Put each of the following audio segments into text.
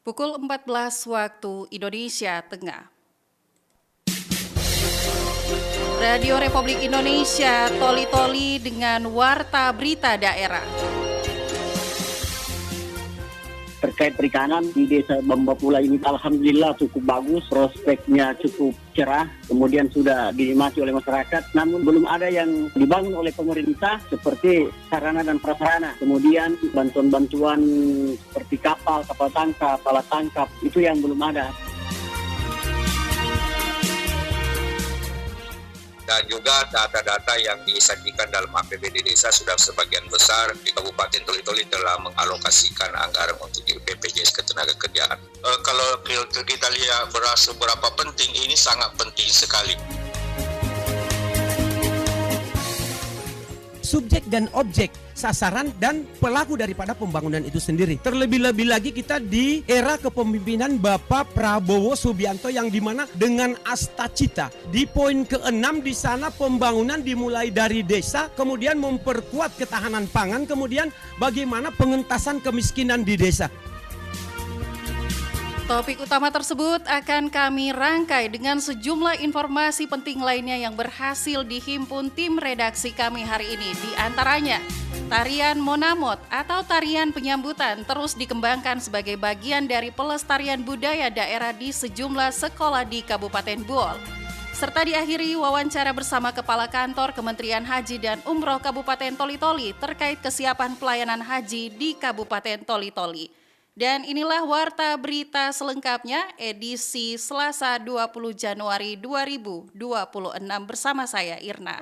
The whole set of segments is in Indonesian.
Pukul 14 waktu Indonesia Tengah. Radio Republik Indonesia toli-toli dengan warta berita daerah. Terkait perikanan di Desa Bambapula ini alhamdulillah cukup bagus, prospeknya cukup cerah, kemudian sudah dinikmati oleh masyarakat, namun belum ada yang dibangun oleh pemerintah seperti sarana dan prasarana. Kemudian bantuan-bantuan seperti kapal tangkap, alat tangkap, itu yang belum ada. Dan juga data-data yang disajikan dalam APBD desa sudah sebagian besar di Kabupaten Toli-Toli telah mengalokasikan anggaran untuk BPJS Ketenagakerjaan. Kalau kita lihat beras seberapa penting, ini sangat penting sekali. Subjek dan objek, sasaran dan pelaku daripada pembangunan itu sendiri. Terlebih-lebih lagi kita di era kepemimpinan Bapak Prabowo Subianto yang dimana dengan astacita di poin ke-6 di sana pembangunan dimulai dari desa, kemudian memperkuat ketahanan pangan, kemudian bagaimana pengentasan kemiskinan di desa. Topik utama tersebut akan kami rangkai dengan sejumlah informasi penting lainnya yang berhasil dihimpun tim redaksi kami hari ini. Di antaranya, tarian Monamot atau tarian penyambutan terus dikembangkan sebagai bagian dari pelestarian budaya daerah di sejumlah sekolah di Kabupaten Buol. Serta diakhiri wawancara bersama Kepala Kantor Kementerian Haji dan Umroh Kabupaten Toli-Toli terkait kesiapan pelayanan haji di Kabupaten Toli-Toli. Dan inilah warta berita selengkapnya edisi Selasa 20 Januari 2026 bersama saya Irna.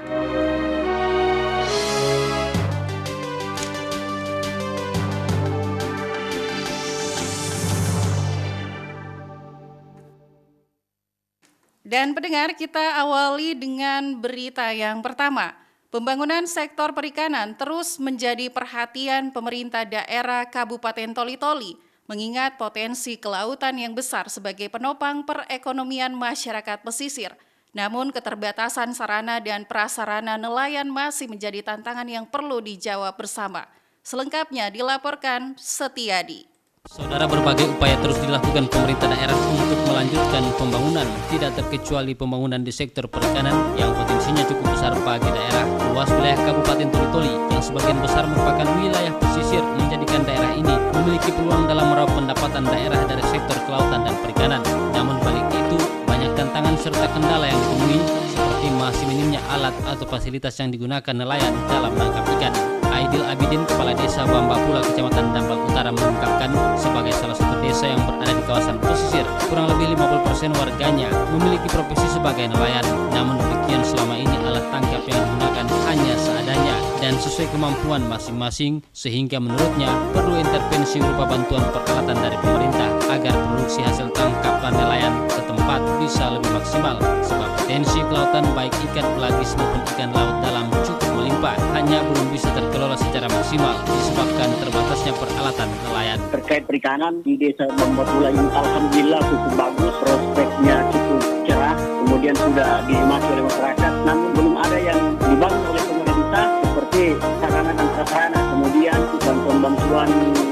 Dan pendengar, kita awali dengan berita yang pertama. Pembangunan sektor perikanan terus menjadi perhatian pemerintah daerah Kabupaten Toli-Toli, mengingat potensi kelautan yang besar sebagai penopang perekonomian masyarakat pesisir. Namun keterbatasan sarana dan prasarana nelayan masih menjadi tantangan yang perlu dijawab bersama. Selengkapnya dilaporkan Setiadi. Saudara, berbagai upaya terus dilakukan pemerintah daerah untuk melanjutkan pembangunan, tidak terkecuali pembangunan di sektor perikanan yang potensinya cukup besar bagi daerah. Luas wilayah Kabupaten Toli-Toli yang sebagian besar merupakan wilayah pesisir menjadikan daerah ini memiliki peluang dalam meraup pendapatan daerah dari sektor kelautan dan perikanan. Namun balik itu, banyak tantangan serta kendala yang ditemui seperti masih minimnya alat atau fasilitas yang digunakan nelayan dalam menangkap ikan. Aidil Abidin, Kepala Desa Bambapula, Kecamatan Dampal Utara mengungkapkan sebagai salah satu desa yang berada di kawasan pesisir, kurang lebih 50% warganya memiliki profesi sebagai nelayan. Namun demikian selama ini alat tangkap yang digunakan hanya seadanya dan sesuai kemampuan masing-masing, sehingga menurutnya perlu intervensi berupa bantuan peralatan dari pemerintah agar produksi hasil tangkapan nelayan setempat bisa lebih maksimal, sebab potensi kelautan baik ikan pelagis maupun ikan laut dalam cukup melimpah, hanya belum bisa terkelola secara maksimal disebabkan terbatasnya peralatan nelayan. Terkait perikanan di Desa Bambapula ini alhamdulillah cukup bagus, prospeknya cukup cerah, kemudian sudah dinikmati oleh masyarakat, namun belum ada yang dibangun oleh pemerintah seperti sarana dan prasarana, kemudian bantuan-bantuan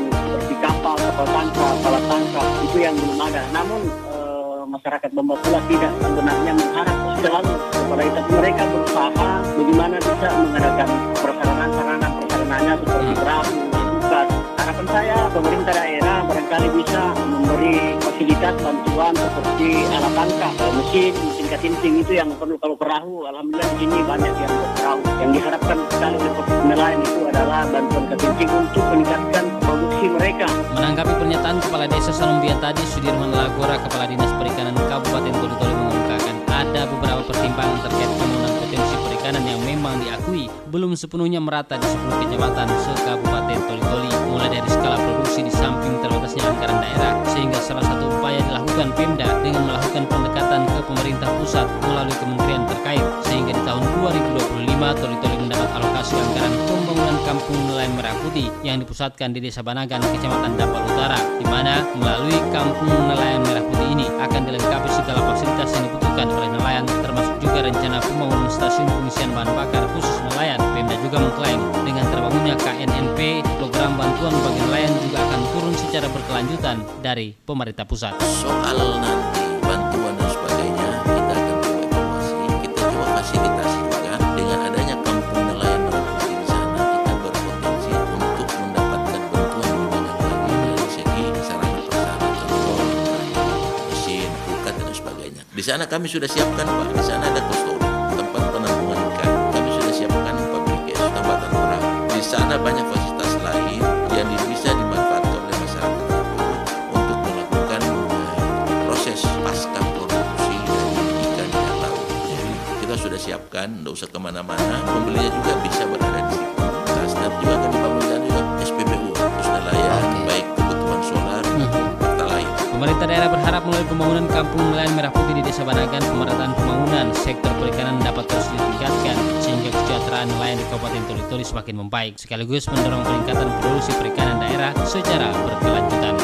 seperti kapal tangkap, alat tangkap, itu yang belum ada. Namun masyarakat Bambapula tidak sebenarnya mengharap selalu kepada itu, mereka berusaha bagaimana bisa mengadakan prasarananya seperti perahu, bukan. Harapan saya pemerintah daerah barangkali bisa memberi fasilitas bantuan seperti alat tangkap, mesin katincing, itu yang perlu. Kalau perahu, alhamdulillah di sini banyak yang berperahu. Yang diharapkan sekali oleh nelayan itu adalah bantuan katincing untuk meningkatkan produksi mereka. Menanggapi pernyataan Kepala Desa Salumbia tadi, Sudirman Lagora, Kepala Dinas Perikanan Kabupaten Toli-Toli mengungkapkan ada beberapa pertimbangan terkait pembangunan potensi perikanan yang memang diakui belum sepenuhnya merata di 10 kecamatan se-Kabupaten Toli-Toli, mulai dari skala produksi di samping terbatasnya anggaran daerah, sehingga salah satu upaya dilakukan Pemda dengan melakukan pendekatan ke pemerintah pusat melalui kementerian terkait, sehingga di tahun 2025 Toli-Toli mendapat alokasi anggaran pembangunan kampung nelayan merah putih yang dipusatkan di Desa Banagan, Kecamatan Dampal Utara, di mana melalui kampung nelayan merah putih ini akan dilengkapi segala fasilitas yang dibutuhkan oleh nelayan, termasuk juga rencana pembangunan stasiun pengisian bahan bakar khusus nelayan. Pemda juga mengklaim dengan terbangunnya KNNP, program bantuan bagi nelayan juga akan turun secara berkelanjutan dari pemerintah pusat. Soal nanti bantuan dan sebagainya, kita akan coba evaluasi, kita coba fasilitasi juga dengan adanya kampung nelayan merah putih di sana, kita berpotensi untuk mendapatkan bantuan lebih banyak lagi dari segi sarana prasarana, contoh mesin, pukat dan sebagainya. Di sana kami sudah siapkan Pak, di sana ada kostori, tempat penampungan ikan, kami sudah siapkan pabrik gas, tambatan perahu. Di sana banyak fasilitas lain yang bisa dimanfaatkan oleh masyarakat untuk melakukan proses pasca produksi dari ikan di laut. Jadi kita sudah siapkan, tidak usah kemana-mana. Pembelinya juga bisa berada di situ. Nanti juga akan dibangun dan juga SPBU, terus nelayan, baik kebutuhan solar maupun pertalite. Pemerintah daerah berharap melalui pembangunan kampung nelayan merah putih di Desa Banagan, pemerataan pembangunan sektor perikanan dapat terus ditingkatkan sehingga kesejahteraan nelayan di Kabupaten Toli-Toli semakin membaik, sekaligus mendorong peningkatan produksi perikanan daerah secara berkelanjutan.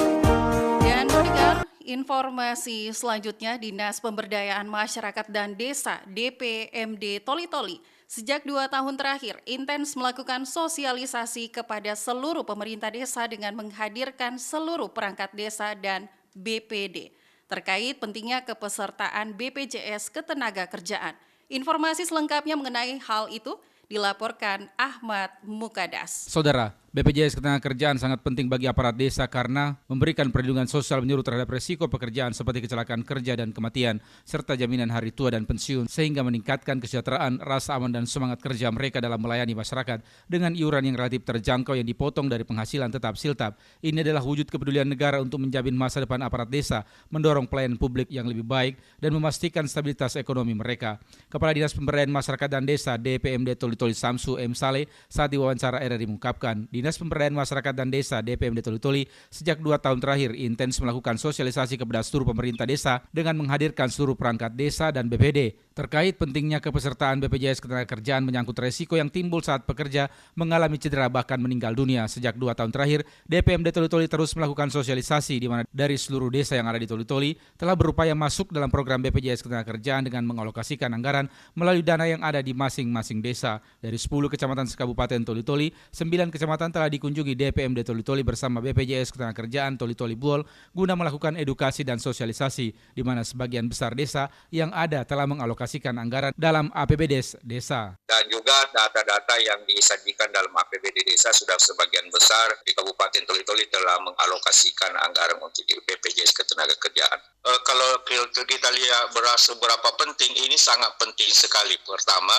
Dan pendengar, informasi selanjutnya, Dinas Pemberdayaan Masyarakat dan Desa DPMD Toli-Toli sejak 2 tahun terakhir intens melakukan sosialisasi kepada seluruh pemerintah desa dengan menghadirkan seluruh perangkat desa dan BPD terkait pentingnya kepesertaan BPJS Ketenagakerjaan. Informasi selengkapnya mengenai hal itu dilaporkan Ahmad Mukadas. Saudara, BPJS Ketenagakerjaan sangat penting bagi aparat desa karena memberikan perlindungan sosial menyeluruh terhadap risiko pekerjaan seperti kecelakaan kerja dan kematian, serta jaminan hari tua dan pensiun, sehingga meningkatkan kesejahteraan, rasa aman dan semangat kerja mereka dalam melayani masyarakat dengan iuran yang relatif terjangkau yang dipotong dari penghasilan tetap siltap. Ini adalah wujud kepedulian negara untuk menjamin masa depan aparat desa, mendorong pelayanan publik yang lebih baik, dan memastikan stabilitas ekonomi mereka. Kepala Dinas Pemberdayaan Masyarakat dan Desa DPMD Toli-Toli Samsu M. Saleh saat diwawancara RRI mengungkapkan, Dinas Pemberdayaan Masyarakat dan Desa DPMD Toli-Toli sejak 2 tahun terakhir intens melakukan sosialisasi kepada seluruh pemerintah desa dengan menghadirkan seluruh perangkat desa dan BPD terkait pentingnya kepesertaan BPJS Ketenagakerjaan menyangkut resiko yang timbul saat pekerja mengalami cedera bahkan meninggal dunia. Sejak 2 tahun terakhir, DPMD Toli-Toli terus melakukan sosialisasi di mana dari seluruh desa yang ada di Toli-Toli telah berupaya masuk dalam program BPJS Ketenagakerjaan dengan mengalokasikan anggaran melalui dana yang ada di masing-masing desa. Dari 10 kecamatan sekabupaten Toli-Toli, 9 kecamatan telah dikunjungi DPMD Toli-Toli bersama BPJS Ketenagakerjaan Toli-Toli Buol guna melakukan edukasi dan sosialisasi, di mana sebagian besar desa yang ada telah mengalokasikan anggaran dalam APBD desa. Dan juga data-data yang disajikan dalam APBD desa sudah sebagian besar di Kabupaten Toli-Toli telah mengalokasikan anggaran untuk BPJS Ketenagakerjaan. Kalau kita lihat seberapa penting, ini sangat penting sekali. Pertama,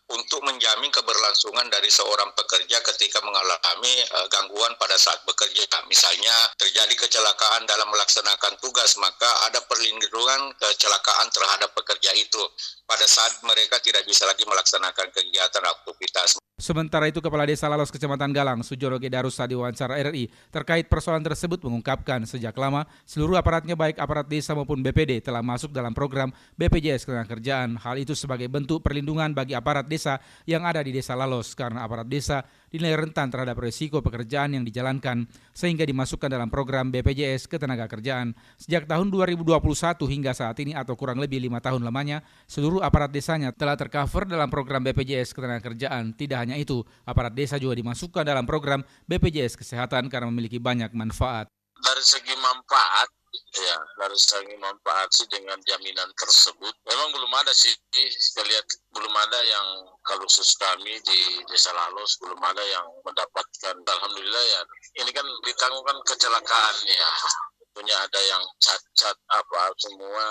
untuk menjamin keberlangsungan dari seorang pekerja ketika mengalami gangguan pada saat bekerja. Misalnya terjadi kecelakaan dalam melaksanakan tugas, maka ada perlindungan kecelakaan terhadap pekerja itu pada saat mereka tidak bisa lagi melaksanakan kegiatan aktivitas. Sementara itu, Kepala Desa Lalos Kecamatan Galang, Sujono Gedarus saat diwawancara RRI terkait persoalan tersebut mengungkapkan sejak lama seluruh aparatnya baik aparat desa maupun BPD telah masuk dalam program BPJS Ketenagakerjaan. Hal itu sebagai bentuk perlindungan bagi aparat desa yang ada di Desa Lalos karena aparat desa dinilai rentan terhadap risiko pekerjaan yang dijalankan sehingga dimasukkan dalam program BPJS Ketenagakerjaan. Sejak tahun 2021 hingga saat ini atau kurang lebih 5 tahun lamanya, seluruh aparat desanya telah tercover dalam program BPJS Ketenagakerjaan. Tidak hanya itu, aparat desa juga dimasukkan dalam program BPJS Kesehatan karena memiliki banyak manfaat. Dari segi manfaat, ya, dari segi manfaat sih dengan jaminan tersebut, memang belum ada sih, saya lihat belum ada yang kalau khusus kami di Desa Lalos belum ada yang mendapatkan. Alhamdulillah ya, ini kan ditanggungkan kecelakaan ya, tentunya ada yang cat apa semua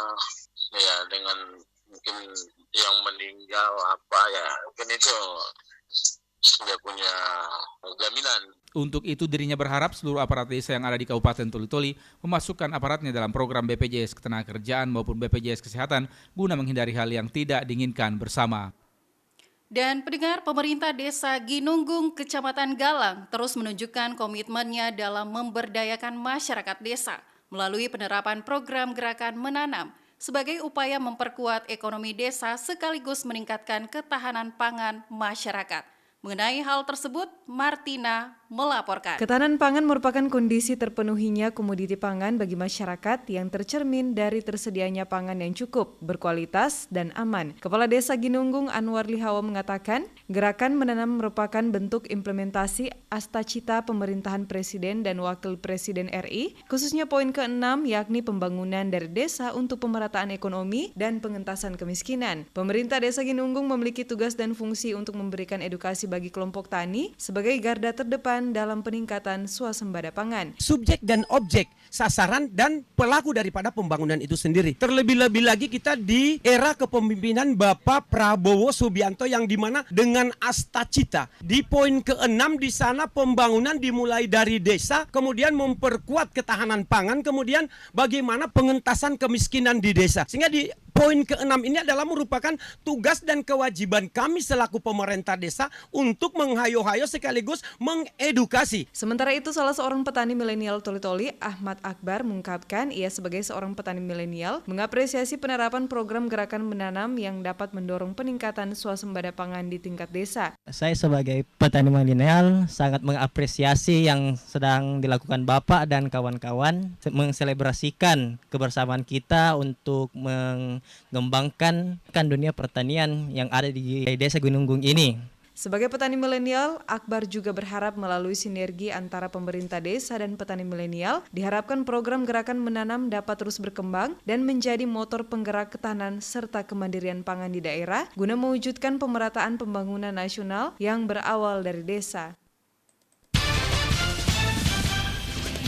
ya, dengan mungkin yang meninggal apa ya, mungkin itu sudah punya jaminan. Untuk itu dirinya berharap seluruh aparat desa yang ada di Kabupaten Toli-Toli memasukkan aparatnya dalam program BPJS Ketenagakerjaan maupun BPJS Kesehatan guna menghindari hal yang tidak diinginkan bersama. Dan pendengar, pemerintah desa Ginunggung, Kecamatan Galang terus menunjukkan komitmennya dalam memberdayakan masyarakat desa melalui penerapan program gerakan menanam sebagai upaya memperkuat ekonomi desa sekaligus meningkatkan ketahanan pangan masyarakat. Mengenai hal tersebut, Martina melaporkan. Ketahanan pangan merupakan kondisi terpenuhinya komoditi pangan bagi masyarakat yang tercermin dari tersedianya pangan yang cukup, berkualitas, dan aman. Kepala Desa Ginunggung Anwar Lihawa mengatakan, gerakan menanam merupakan bentuk implementasi Astacita pemerintahan Presiden dan Wakil Presiden RI, khususnya poin ke-6 yakni pembangunan dari desa untuk pemerataan ekonomi dan pengentasan kemiskinan. Pemerintah Desa Ginunggung memiliki tugas dan fungsi untuk memberikan edukasi bagi kelompok tani sebagai garda terdepan dalam peningkatan swasembada pangan. Subjek dan objek, sasaran dan pelaku daripada pembangunan itu sendiri. Terlebih-lebih lagi kita di era kepemimpinan Bapak Prabowo Subianto yang dimana dengan Astacita. Di poin ke-6 di sana pembangunan dimulai dari desa, kemudian memperkuat ketahanan pangan, kemudian bagaimana pengentasan kemiskinan di desa. Sehingga di poin ke-6 ini adalah merupakan tugas dan kewajiban kami selaku pemerintah desa untuk menghayo-hayo sekaligus mengedukasi. Sementara itu, salah seorang petani milenial Toli-Toli, Ahmad Akbar, mengungkapkan ia sebagai seorang petani milenial mengapresiasi penerapan program gerakan menanam yang dapat mendorong peningkatan swasembada pangan di tingkat desa. Saya sebagai petani milenial sangat mengapresiasi yang sedang dilakukan Bapak dan kawan-kawan, mengselebrasikan kebersamaan kita untuk mengembangkan dunia pertanian yang ada di Desa Ginunggung ini. Sebagai petani milenial, Akbar juga berharap melalui sinergi antara pemerintah desa dan petani milenial, diharapkan program gerakan menanam dapat terus berkembang dan menjadi motor penggerak ketahanan serta kemandirian pangan di daerah guna mewujudkan pemerataan pembangunan nasional yang berawal dari desa.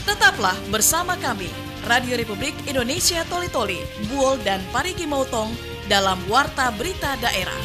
Tetaplah bersama kami, Radio Republik Indonesia Toli-Toli, Buol dan Parigi Motong dalam Warta Berita Daerah.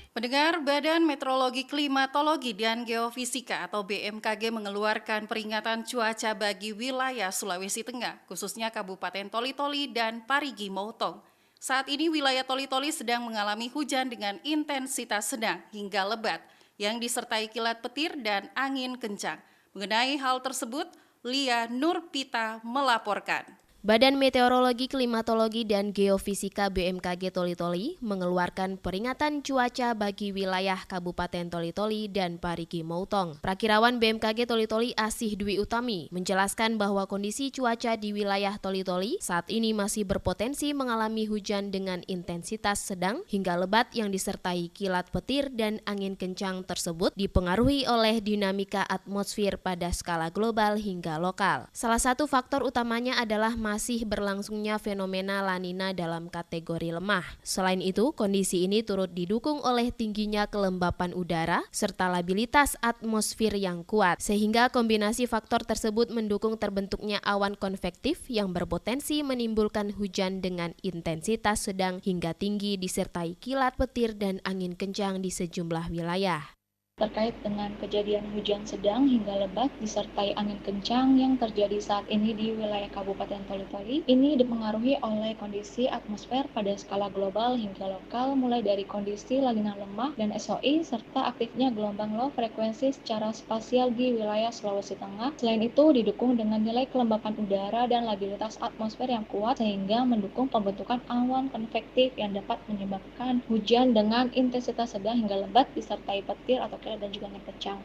Pendengar, Badan Meteorologi, Klimatologi, dan Geofisika atau BMKG mengeluarkan peringatan cuaca bagi wilayah Sulawesi Tengah, khususnya Kabupaten Toli-Toli dan Parigi Motong. Saat ini wilayah Toli-Toli sedang mengalami hujan dengan intensitas sedang hingga lebat, yang disertai kilat petir dan angin kencang. Mengenai hal tersebut, Lia Nurpita melaporkan. Badan Meteorologi, Klimatologi, dan Geofisika BMKG Toli-Toli mengeluarkan peringatan cuaca bagi wilayah Kabupaten Toli-Toli dan Parigi Motong. Prakirawan BMKG Toli-Toli Asih Dwi Utami menjelaskan bahwa kondisi cuaca di wilayah Toli-Toli saat ini masih berpotensi mengalami hujan dengan intensitas sedang hingga lebat yang disertai kilat petir dan angin kencang tersebut dipengaruhi oleh dinamika atmosfer pada skala global hingga lokal. Salah satu faktor utamanya adalah masih berlangsungnya fenomena La Nina dalam kategori lemah. Selain itu, kondisi ini turut didukung oleh tingginya kelembapan udara serta labilitas atmosfer yang kuat, sehingga kombinasi faktor tersebut mendukung terbentuknya awan konvektif yang berpotensi menimbulkan hujan dengan intensitas sedang hingga tinggi disertai kilat petir dan angin kencang di sejumlah wilayah. Terkait dengan kejadian hujan sedang hingga lebat disertai angin kencang yang terjadi saat ini di wilayah Kabupaten Toli-Toli, ini dipengaruhi oleh kondisi atmosfer pada skala global hingga lokal, mulai dari kondisi La Nina lemah dan SOI serta aktifnya gelombang low frekuensi secara spasial di wilayah Sulawesi Tengah. Selain itu didukung dengan nilai kelembapan udara dan labilitas atmosfer yang kuat sehingga mendukung pembentukan awan konvektif yang dapat menyebabkan hujan dengan intensitas sedang hingga lebat disertai petir atau dan juga angin kencang.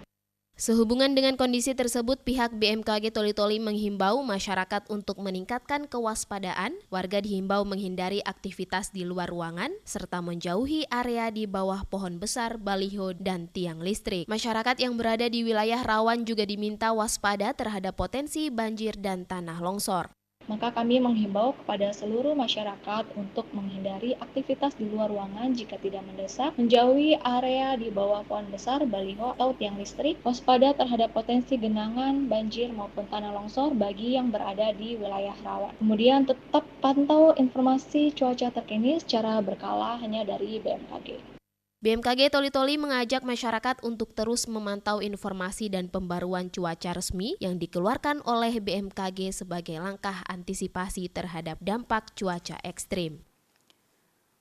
Sehubungan dengan kondisi tersebut, pihak BMKG Toli-Toli menghimbau masyarakat untuk meningkatkan kewaspadaan. Warga dihimbau menghindari aktivitas di luar ruangan serta menjauhi area di bawah pohon besar, baliho, dan tiang listrik. Masyarakat yang berada di wilayah rawan juga diminta waspada terhadap potensi banjir dan tanah longsor. Maka kami menghimbau kepada seluruh masyarakat untuk menghindari aktivitas di luar ruangan jika tidak mendesak, menjauhi area di bawah pohon besar, baliho, atau tiang listrik, waspada terhadap potensi genangan, banjir, maupun tanah longsor bagi yang berada di wilayah rawan. Kemudian tetap pantau informasi cuaca terkini secara berkala hanya dari BMKG. BMKG Toli-Toli mengajak masyarakat untuk terus memantau informasi dan pembaruan cuaca resmi yang dikeluarkan oleh BMKG sebagai langkah antisipasi terhadap dampak cuaca ekstrim.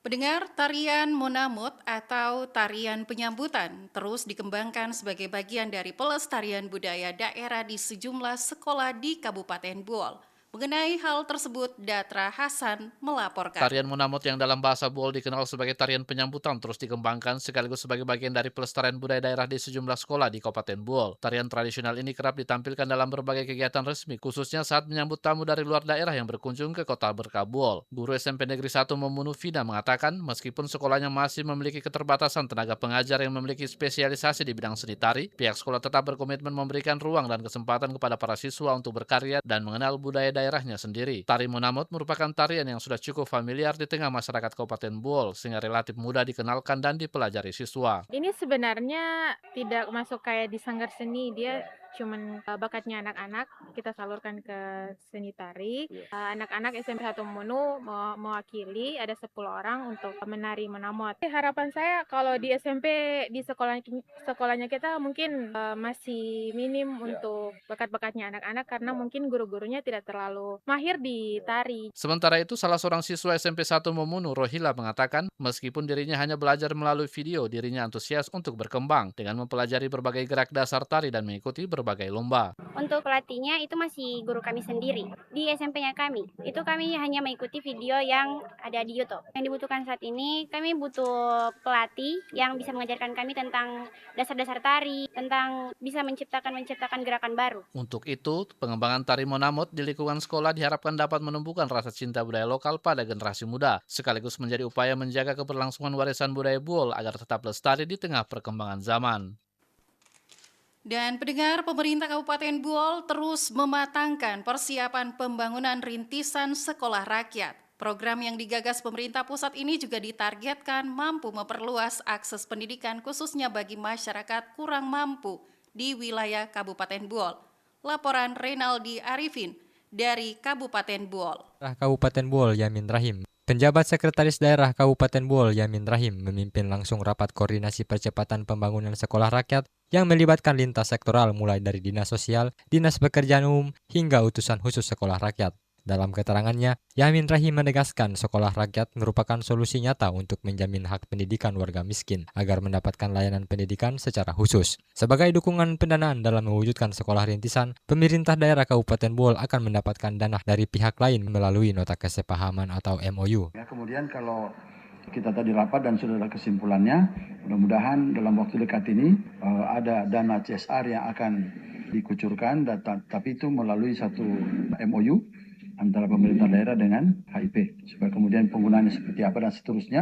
Pendengar, tarian Monamot atau tarian penyambutan terus dikembangkan sebagai bagian dari pelestarian budaya daerah di sejumlah sekolah di Kabupaten Buol. Mengenai hal tersebut, Datra Hasan melaporkan. Tarian Monamot yang dalam bahasa Buol dikenal sebagai tarian penyambutan terus dikembangkan sekaligus sebagai bagian dari pelestarian budaya daerah di sejumlah sekolah di Kabupaten Buol. Tarian tradisional ini kerap ditampilkan dalam berbagai kegiatan resmi, khususnya saat menyambut tamu dari luar daerah yang berkunjung ke kota Berkah Buol. Guru SMP Negeri 1 Memunu Fida mengatakan, meskipun sekolahnya masih memiliki keterbatasan tenaga pengajar yang memiliki spesialisasi di bidang seni tari, pihak sekolah tetap berkomitmen memberikan ruang dan kesempatan kepada para siswa untuk berkarya dan mengenal budaya daerahnya sendiri. Tari Monamot merupakan tarian yang sudah cukup familiar di tengah masyarakat Kabupaten Buol sehingga relatif mudah dikenalkan dan dipelajari siswa. Ini sebenarnya tidak masuk kayak di sanggar seni, dia cuman bakatnya anak-anak kita salurkan ke seni tari. Anak-anak SMP 1 Menu mewakili ada 10 orang untuk menari Monamot. Harapan saya kalau di SMP di sekolahnya kita mungkin masih minim untuk bakat-bakatnya anak-anak karena mungkin guru-gurunya tidak terlalu mahir di tari. Sementara itu salah seorang siswa SMP 1 Memunu, Rohila, mengatakan meskipun dirinya hanya belajar melalui video, dirinya antusias untuk berkembang dengan mempelajari berbagai gerak dasar tari dan mengikuti berbagai lomba. Untuk pelatihnya itu masih guru kami sendiri. Di SMP-nya kami, itu kami hanya mengikuti video yang ada di YouTube. Yang dibutuhkan saat ini, kami butuh pelatih yang bisa mengajarkan kami tentang dasar-dasar tari, tentang bisa menciptakan gerakan baru. Untuk itu, pengembangan tari Monamot di lingkungan sekolah diharapkan dapat menumbuhkan rasa cinta budaya lokal pada generasi muda, sekaligus menjadi upaya menjaga keberlangsungan warisan budaya Buol agar tetap lestari di tengah perkembangan zaman. Dan pendengar, pemerintah Kabupaten Buol terus mematangkan persiapan pembangunan rintisan sekolah rakyat. Program yang digagas pemerintah pusat ini juga ditargetkan mampu memperluas akses pendidikan khususnya bagi masyarakat kurang mampu di wilayah Kabupaten Buol. Laporan Renaldi Arifin dari Kabupaten Buol. Kabupaten Buol Yamin Rahim. Penjabat Sekretaris Daerah Kabupaten Buol Yamin Rahim memimpin langsung rapat koordinasi percepatan pembangunan sekolah rakyat yang melibatkan lintas sektoral mulai dari Dinas Sosial, Dinas Pekerjaan Umum, hingga utusan khusus sekolah rakyat. Dalam keterangannya, Yamin Rahim menegaskan sekolah rakyat merupakan solusi nyata untuk menjamin hak pendidikan warga miskin agar mendapatkan layanan pendidikan secara khusus. Sebagai dukungan pendanaan dalam mewujudkan sekolah rintisan, pemerintah daerah Kabupaten Buol akan mendapatkan dana dari pihak lain melalui nota kesepahaman atau MOU. Ya, kemudian kalau kita tadi rapat dan sudah ada kesimpulannya, mudah-mudahan dalam waktu dekat ini ada dana CSR yang akan dikucurkan, tapi itu melalui satu MOU antara pemerintah daerah dengan HIP, supaya kemudian penggunaannya seperti apa dan seterusnya,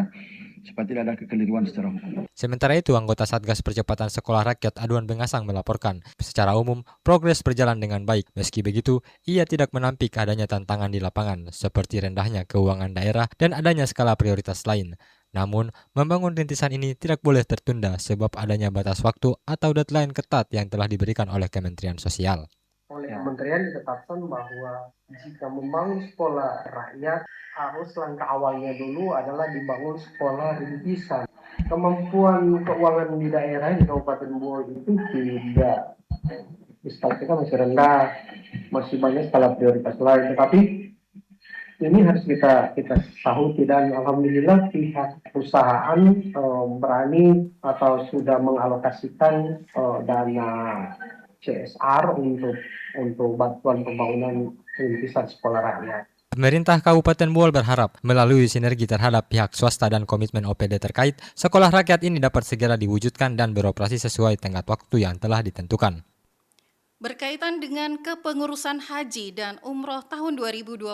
supaya tidak ada kekeliruan secara hukum. Sementara itu, anggota Satgas Percepatan Sekolah Rakyat Aduan Bengasang melaporkan, secara umum progres berjalan dengan baik. Meski begitu, ia tidak menampik adanya tantangan di lapangan, seperti rendahnya keuangan daerah dan adanya skala prioritas lain. Namun, membangun rintisan ini tidak boleh tertunda sebab adanya batas waktu atau deadline ketat yang telah diberikan oleh Kementerian Sosial. Oleh kementerian ditetapkan bahwa jika membangun sekolah rakyat harus langkah awalnya dulu adalah dibangun sekolah rintisan. Kemampuan keuangan di daerah di Kabupaten Buol itu tidak, kita masih rendah, masih banyak skala prioritas lain. Tetapi ini harus kita sahuti dan alhamdulillah pihak perusahaan berani atau sudah mengalokasikan dana CSR untuk bantuan pembangunan rintisan sekolah rakyat. Pemerintah Kabupaten Buol berharap melalui sinergi terhadap pihak swasta dan komitmen OPD terkait, sekolah rakyat ini dapat segera diwujudkan dan beroperasi sesuai tenggat waktu yang telah ditentukan. Berkaitan dengan kepengurusan haji dan umroh tahun 2026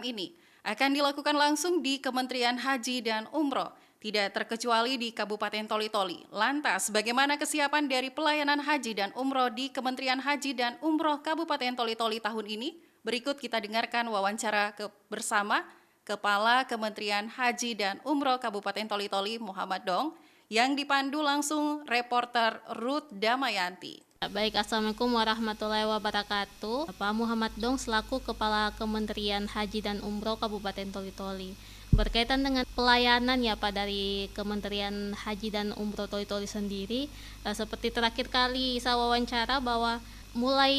ini akan dilakukan langsung di Kementerian Haji dan Umroh, tidak terkecuali di Kabupaten Toli-Toli. Lantas, bagaimana kesiapan dari pelayanan haji dan umroh di Kementerian Haji dan Umroh Kabupaten Toli-Toli tahun ini? Berikut kita dengarkan wawancara bersama Kepala Kementerian Haji dan Umroh Kabupaten Toli-Toli Muhammad Dong yang dipandu langsung reporter Ruth Damayanti. Baik, Assalamualaikum warahmatullahi wabarakatuh. Pak Muhammad Dong selaku Kepala Kementerian Haji dan Umroh Kabupaten Toli-Toli. Berkaitan dengan pelayanan ya Pak dari Kementerian Haji dan Umroh Toli-Toli sendiri, seperti terakhir kali saya wawancara bahwa mulai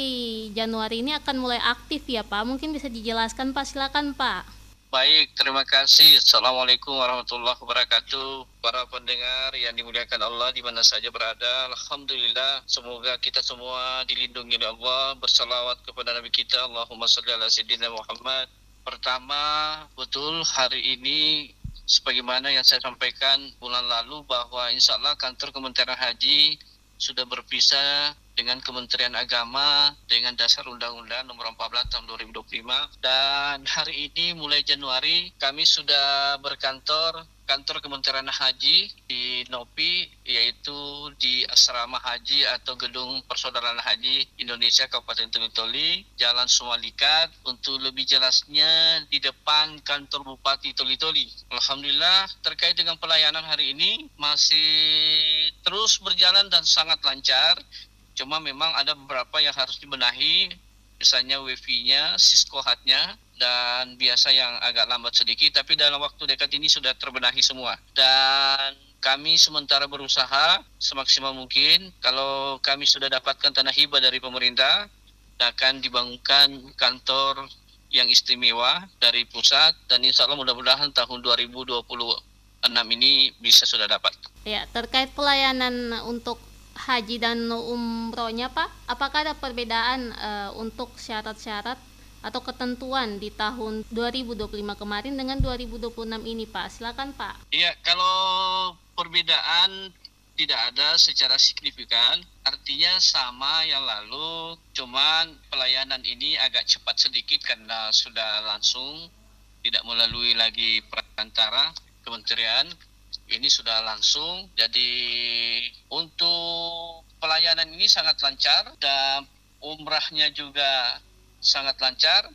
Januari ini akan mulai aktif ya Pak. Mungkin bisa dijelaskan Pak, silakan Pak. Baik, terima kasih. Assalamualaikum warahmatullahi wabarakatuh. Para pendengar yang dimuliakan Allah di mana saja berada, alhamdulillah, semoga kita semua dilindungi oleh Allah, bersalawat kepada Nabi kita, Allahumma shalli ala sayyidina Muhammad. Pertama, betul hari ini sebagaimana yang saya sampaikan bulan lalu bahwa insya Allah kantor Kementerian Haji sudah berpisah dengan Kementerian Agama dengan dasar Undang-Undang Nomor 14 Tahun 2025, dan hari ini mulai Januari kami sudah kantor Kementerian Haji di Nopi, yaitu di Asrama Haji atau Gedung Persaudaraan Haji Indonesia Kabupaten Toli-Toli, Jalan Sumalikat, untuk lebih jelasnya di depan kantor Bupati Toli-Toli. Alhamdulillah terkait dengan pelayanan hari ini masih terus berjalan dan sangat lancar. Cuma memang ada beberapa yang harus dibenahi, misalnya wifi-nya, Cisco-hatnya, dan biasa yang agak lambat sedikit, tapi dalam waktu dekat ini sudah terbenahi semua. Dan kami sementara berusaha semaksimal mungkin, kalau kami sudah dapatkan tanah hibah dari pemerintah, akan dibangunkan kantor yang istimewa dari pusat, dan insya Allah mudah-mudahan tahun 2026 ini bisa sudah dapat. Ya, terkait pelayanan untuk haji dan umrohnya Pak, apakah ada perbedaan untuk syarat-syarat atau ketentuan di tahun 2025 kemarin dengan 2026 ini Pak? Silakan Pak. Iya, kalau perbedaan tidak ada secara signifikan, artinya sama yang lalu, cuman pelayanan ini agak cepat sedikit karena sudah langsung, tidak melalui lagi perantara kementerian. Ini sudah langsung, jadi untuk pelayanan ini sangat lancar, dan umrahnya juga sangat lancar,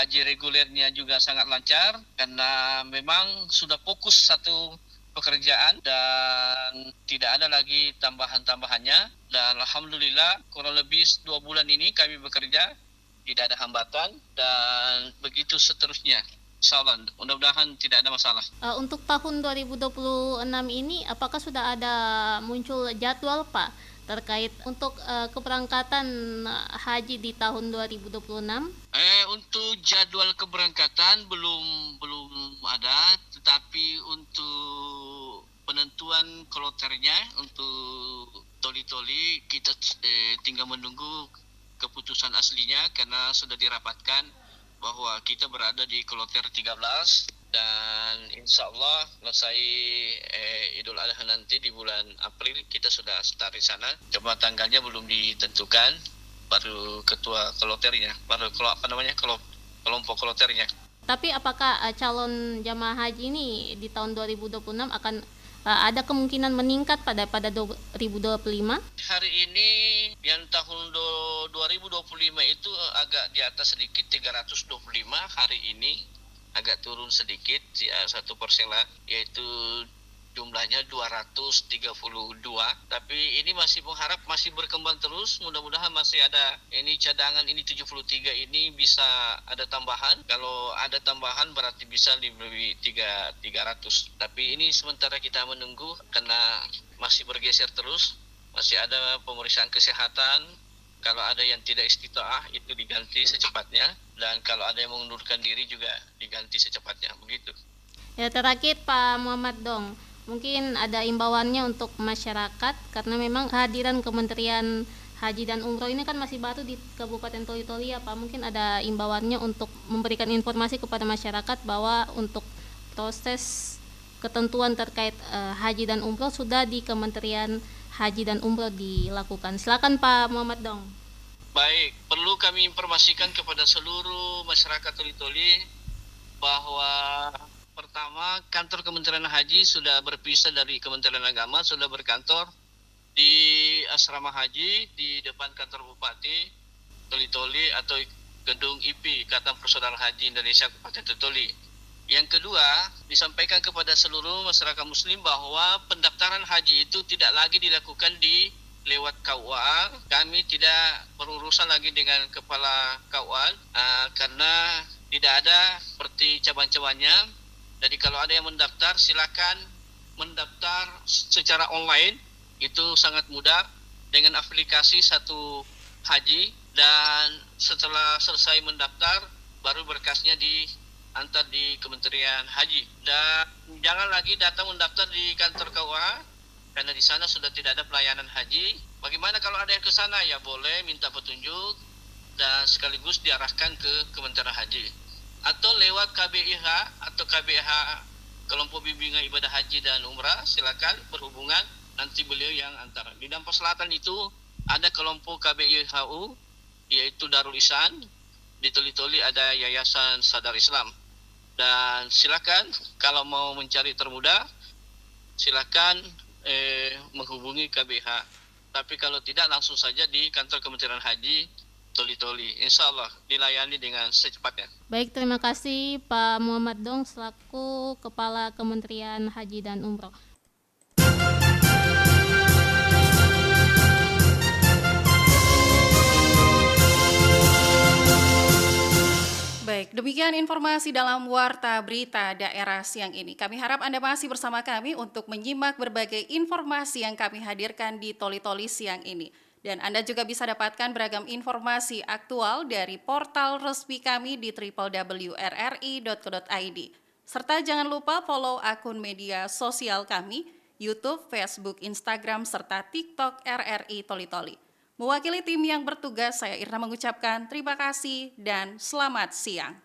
haji regulernya juga sangat lancar, karena memang sudah fokus satu pekerjaan dan tidak ada lagi tambahan-tambahannya. Dan alhamdulillah kurang lebih 2 bulan ini kami bekerja, tidak ada hambatan, dan begitu seterusnya. Insyaallah, mudah-mudahan tidak ada masalah. Untuk tahun 2026 ini, apakah sudah ada muncul jadwal Pak terkait untuk keberangkatan haji di tahun 2026? Untuk jadwal keberangkatan belum ada, tetapi untuk penentuan kloternya untuk Toli-Toli kita tinggal menunggu keputusan aslinya, karena sudah dirapatkan bahwa kita berada di kloter 13, dan insya Allah selesai Idul Adha nanti di bulan April kita sudah start di sana. Cuma tanggalnya belum ditentukan, baru ketua kloternya, baru kelompok kloternya. Tapi apakah calon jamaah haji ini di tahun 2026 akan ada kemungkinan meningkat pada 2025? Hari ini yang tahun 2025 itu agak di atas sedikit, 325. Hari ini agak turun sedikit, 1% lah, yaitu jumlahnya 232. Tapi ini masih mengharap masih berkembang terus, mudah-mudahan masih ada ini cadangan ini 73 ini bisa ada tambahan. Kalau ada tambahan berarti bisa lebih 300. Tapi ini sementara kita menunggu karena masih bergeser terus, masih ada pemeriksaan kesehatan. Kalau ada yang tidak istita'ah itu diganti secepatnya, dan kalau ada yang mengundurkan diri juga diganti secepatnya, begitu. Ya, terakhir Pak Muhammad Dong, mungkin ada imbauannya untuk masyarakat, karena memang kehadiran Kementerian Haji dan Umroh ini kan masih baru di Kabupaten Toli-Toli ya Pak. Mungkin ada imbauannya untuk memberikan informasi kepada masyarakat bahwa untuk proses ketentuan terkait haji dan umroh sudah di Kementerian Haji dan Umroh dilakukan. Silakan Pak Muhammad Dong. Baik, perlu kami informasikan kepada seluruh masyarakat Toli-Toli bahwa pertama, kantor Kementerian Haji sudah berpisah dari Kementerian Agama, sudah berkantor di Asrama Haji di depan kantor Bupati Toli-Toli atau Gedung IP, Ikatan Persaudaraan Haji Indonesia Kabupaten Toli-Toli. Yang kedua, disampaikan kepada seluruh masyarakat muslim bahwa pendaftaran haji itu tidak lagi dilakukan di lewat KUA. Kami tidak berurusan lagi dengan kepala KUA karena tidak ada seperti cabang-cabangnya. Jadi kalau ada yang mendaftar, silakan mendaftar secara online. Itu sangat mudah dengan aplikasi Satu Haji, dan setelah selesai mendaftar baru berkasnya antar di Kementerian Haji. Dan jangan lagi datang mendaftar di kantor KUA karena di sana sudah tidak ada pelayanan haji. Bagaimana kalau ada yang ke sana? Ya boleh minta petunjuk dan sekaligus diarahkan ke Kementerian Haji. Atau lewat KBIH atau KBH Kelompok Bimbingan Ibadah Haji dan Umrah, silakan berhubungan, nanti beliau yang antara. Di Dampos Selatan itu ada kelompok KBIHU, yaitu Darul Ihsan. Di Toli-Toli ada Yayasan Sadar Islam. Dan silakan kalau mau mencari termudah, silakan menghubungi KBH. Tapi kalau tidak, langsung saja di kantor Kementerian Haji Toli-Toli. Insya Allah dilayani dengan secepatnya. Baik, terima kasih Pak Muhammad Dong selaku Kepala Kementerian Haji dan Umroh. Baik, demikian informasi dalam Warta Berita Daerah siang ini. Kami harap Anda masih bersama kami untuk menyimak berbagai informasi yang kami hadirkan di Toli-Toli siang ini. Dan Anda juga bisa dapatkan beragam informasi aktual dari portal resmi kami di www.rri.co.id. Serta jangan lupa follow akun media sosial kami, YouTube, Facebook, Instagram, serta TikTok RRI Toli-Toli. Mewakili tim yang bertugas, saya Irna mengucapkan terima kasih dan selamat siang.